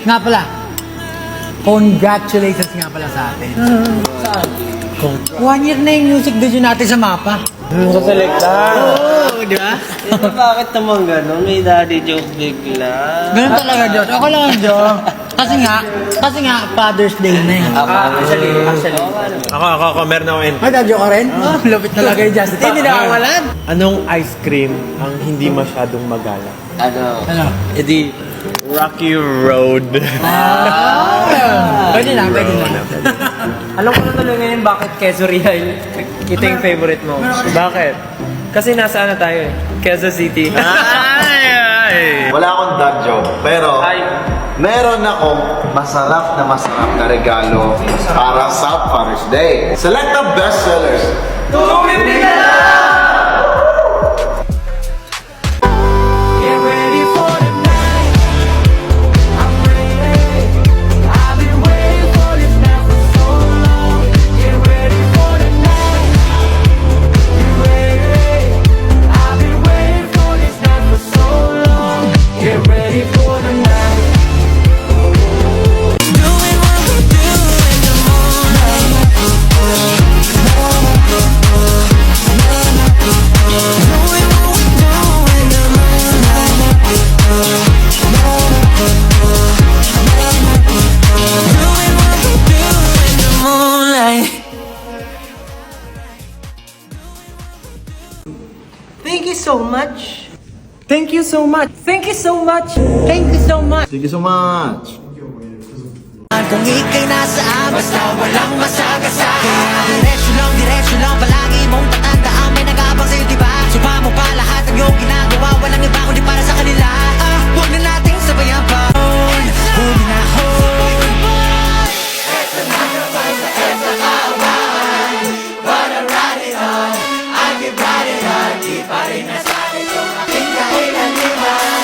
Nga pala, congratulations nga pala sa atin. Saan? 1 year na yung music video natin sa mapa. Sa Selecta. Oo, di ba? Bakit naman gano'n? May daddy joke bigla. Ganun talaga, Diyos. Ako lang ang Diyos. Kasi nga, Father's Day na eh. Actually. Ako, meron ako entry. Ay, dadyo ka rin? Lupit talaga yung Justin. Hindi na kawalan. Anong ice cream ang hindi masyadong magala? Ano? Edi, Rocky Road. Pwede na, pwede na. Alam ko na tuloy ngayon bakit Quezon Real ito yung favorite mo. Bakit? Kasi nasa ano tayo eh, Quezon City. Ay! Wala akong dad joke, pero meron akong masarap na regalo para sa Father's Day. Select the bestsellers. Thank you so much. Thank you so much. Thank you so much. Thank you so much. Thank you so much. Kung ika'y nasaan, basta walang masagasaan. Kaya diretso lang, palagi mong tatandaan. May nag-aabang sa'yo, diba? Suba mo pa lahat ng iyong ginagawa. Walang iba kundi para sa kanila. Huwag na nating sabayan pa. Huli na huli. Eto na naman sa EDSA kawan. Wanna ride it on, I keep riding on. Di pa rin nasabi yung aking kailaliman.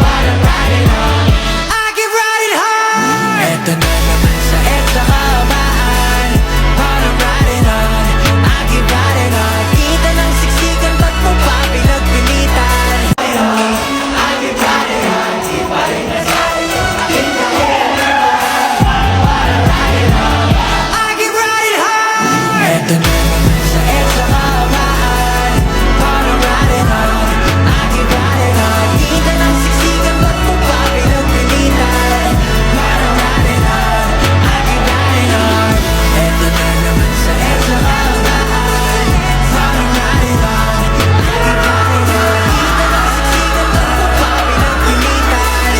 Wanna ride it on, I keep riding hard. Eto na naman sa EDSA kawan. Wanna ride it on, I keep riding on. Kita ng siksikan, ba't mo pa pinagpilitan? I keep riding on, di pa rin nasabi yung aking kailaliman. Wanna ride it on, I keep riding hard. Eto na naman sa EDSA kawan. Wanna ride it on, I keep riding on. Kita ng siksikan, ba't mo pa pinagpilitan? Wanna ride it on, I keep riding on. Eto na naman sa EDSA kawan. Wanna ride it on, I keep riding on. Kita ng siksikan, ba't mo pa pinagpilitan?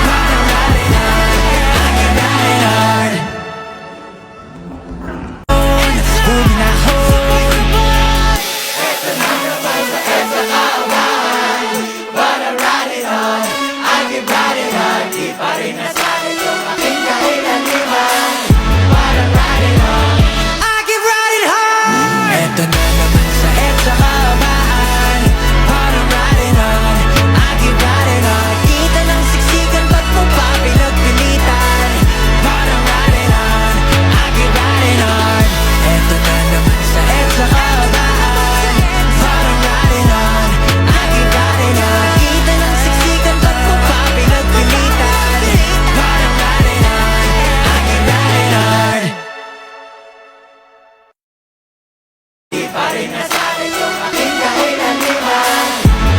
Wanna ride it on, I keep riding on. Huli na huli. Eto na naman sa EDSA kawan. Wanna ride it on, I keep riding on. Di pa rin nasabi yung aking kailaliman. Wanna ride it on, I keep riding hard. Eto na naman sa EDSA kawan. Wanna ride it on, I keep riding on. Kita ng siksikan, ba't mo pa pinagpilitan? Wanna ride it on, I keep riding on. Eto na naman sa EDSA kawan. Wanna ride it on, I keep riding on. Kita ng siksikan, ba't mo pa pinagpilitan? Wanna ride it on, I keep riding on. Di pa rin nasabi yung aking kailaliman.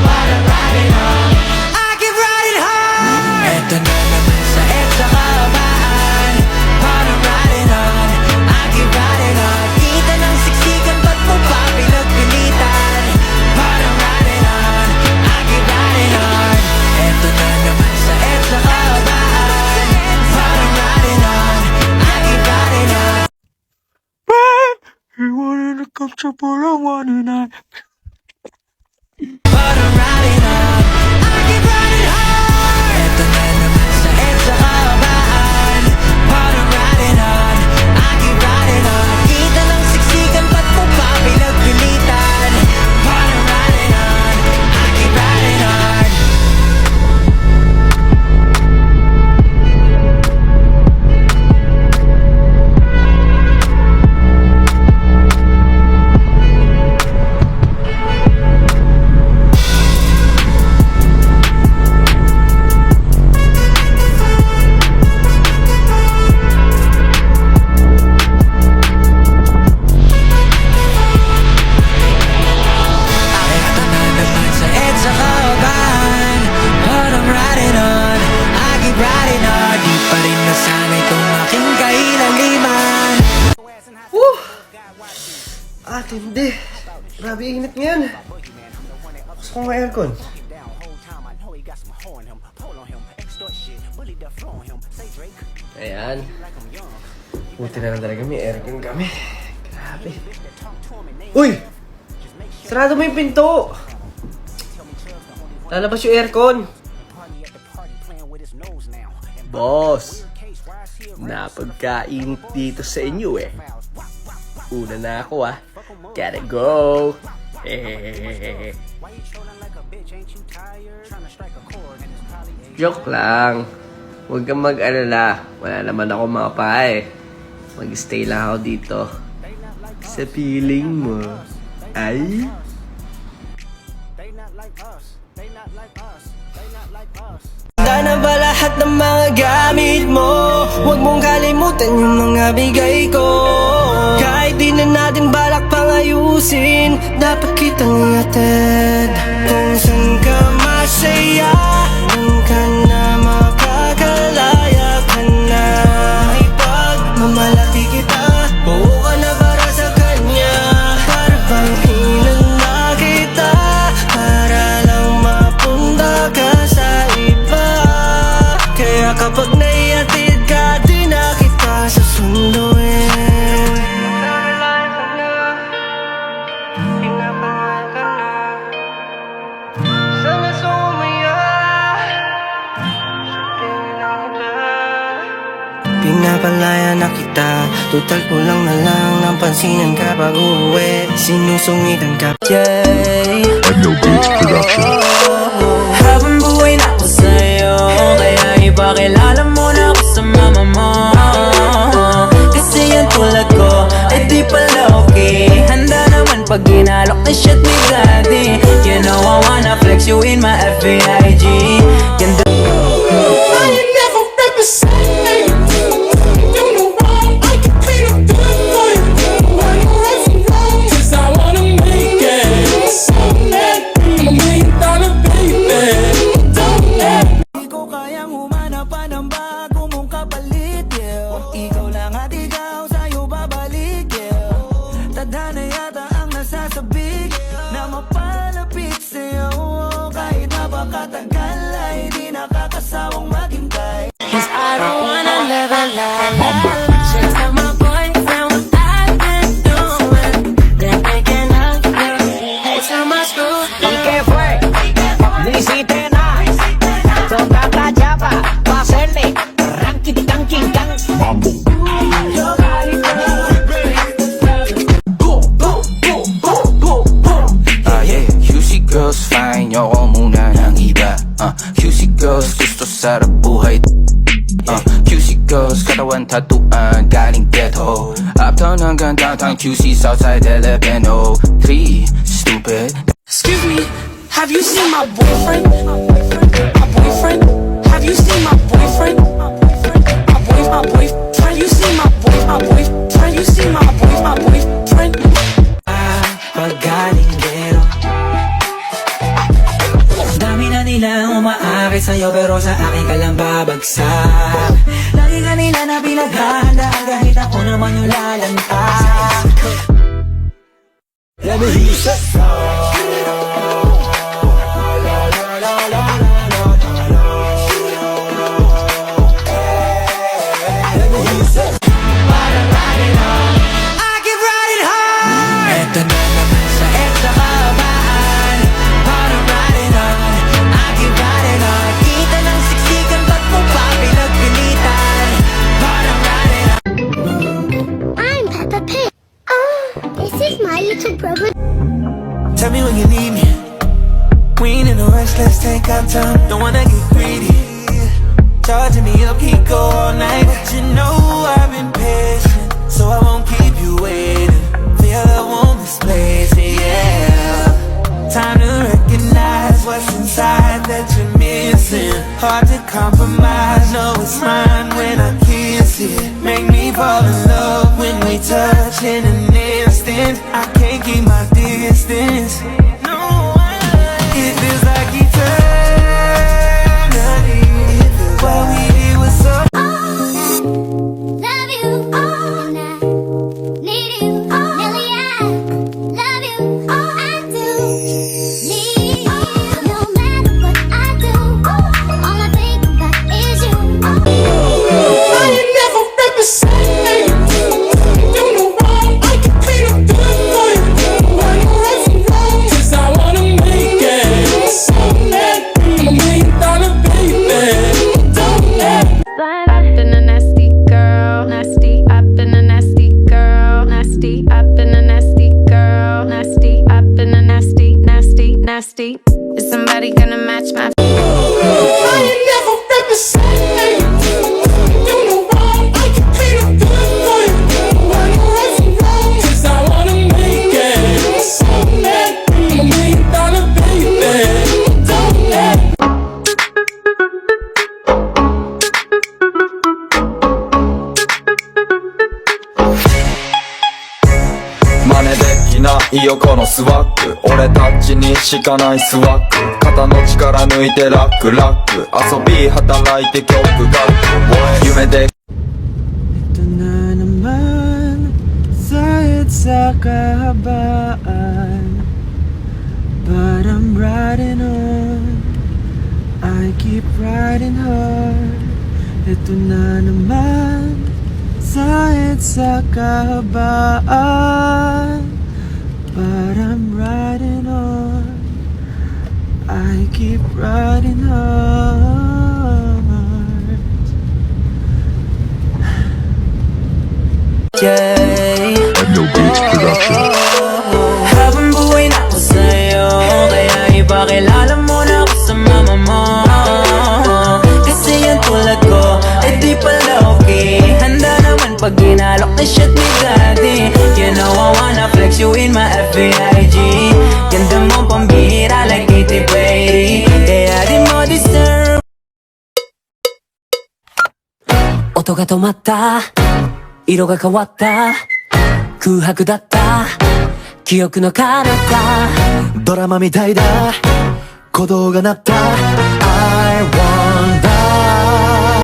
Wanna ride it on, I keep riding hard. Eto na naman sa EDSA kawan. Wanna ride it on, I keep riding on. Kita ng siksikan, ba't mo pa pinagpilitan? Wanna ride it on, I keep riding on. Eto na naman sa EDSA kawan. Wanna ride it on, I keep riding on. You wanted to come to Polo one night. Wanna ride it on, I keep riding hard. Eto na naman sa EDSA kawan. Wanna ride it on, I keep riding on. Kita ng siksikan, ba't mo pa pinagpilitan? Wanna ride it on, I keep riding on. Napakatindi. Grabe init ngayon. Gusto ko ng aircon. Ayan. Buti na lang talaga may aircon kami. Grabe. Uy! Sarado mo yung pinto! Lalabas yung aircon. Boss, napagkainit dito sa inyo eh. Una na ako ah. Gotta go. Joke lang. Huwag kang mag-alala. Wala naman ako mapay. Mag-stay lang ako dito. Sa feeling mo. Ay? Handa na ba lahat ng mga gamit mo? Huwag mong kalimutan yung mga bigay ko. Kahit di na natin balak pang ayusin, dapat kitang iatid. Kung saan ka masaya, doon ka na makakalaya ka na. Ipagmamalaki kita, buo ka na para sa kanya. Para bang hinanda kita, para lang mapunta ka sa iba. Kaya kapag naiatid ka, di na kita susunduin. Pinapangahal ka na, sana sumaya. Sabihin lang kita, pinapalaya na kita. Total kulang na lang ng pansinan kapag uuwi. Sinusungitan ka, Jay. Habang buhay na ako sa'yo, kaya ipakilala mo na ako sa mama mo. Kasi yung tulad ko ay di pala okay. Handa naman pag ginalok na shit ni daddy. You know I wanna flex you in my FBIG. Ganda. Di ko kayang humanap pa ng bago mong kapalit, yeah. Ikaw lang at ikaw sa'yo babalik, yeah. Tadhana yata ang nasasabik na mapalapit sa'yo. Kahit napakatagal ay di nakakasawang maghintay. 'Cause I don't wanna live a lie. Just tell my boyfriend what I've been doing. They're thinking of you. It's so much good. ¿Y qué fue? No hiciste nada. Toca la chapa pa' hacerle ranking, tanking, gang. Yeah, QC girls fine, yoko muna ng iba. QC girls gusto sarap buhay. QC girls katawan tatuan galing ghetto. Uptown hanggang downtown, QC Southside Filipino. 3 stupid. Excuse me, have you seen my boyfriend? My boyfriend? Have you seen my boyfriend? My boyfriend? Have you seen my boyfriend? Have you seen my boyfriend? Paggalinggero, dami na nilang umaakit sa'yo pero sa akin ka lang babagsak. Lagi ka nila na pinaghahandaan kahit ako naman yung lalantak. Let me hear you say I'm Peppa Pig. This is my little brother. tell me when you need me. We ain't in a rush, let's take our time. Don't wanna get greedy. Charging me up, keep go all night. But you know I've been patient, so I won't keep you waiting. Feel I won't misplace it, yeah. Time to recognize what's inside that you're missing. Hard to compromise, know it's mine when I kiss it. Make me fall in love when we touch in an instant. I can't keep my distance. No, it feels like eternity. What we did was so. Love you all night. Need you all. Nelly, I ないよこのスワッグ俺たちにしかないスワッグ肩の力抜いてラックラック遊び働いて曲が夢で Ito na naman sa EDSA kahabaan, but I'm riding on, I keep riding hard. Ito na naman sa EDSA kahabaan, but I'm riding on, I keep riding hard. Habang buhay na ako sa'yo, kaya ipakilala mo na ako sa mama mo. Kasi yan tulad ko, eh di pala okay. Handa naman pag ginalok na shit ni daddy. You know I wanna flex you in my FBIG. Ganda mo pambihira like Katy Perry, kaya di mo deserve. 音が止まった色が変わった空白だった記憶の彼方ドラマみたいだ鼓動が鳴った I want that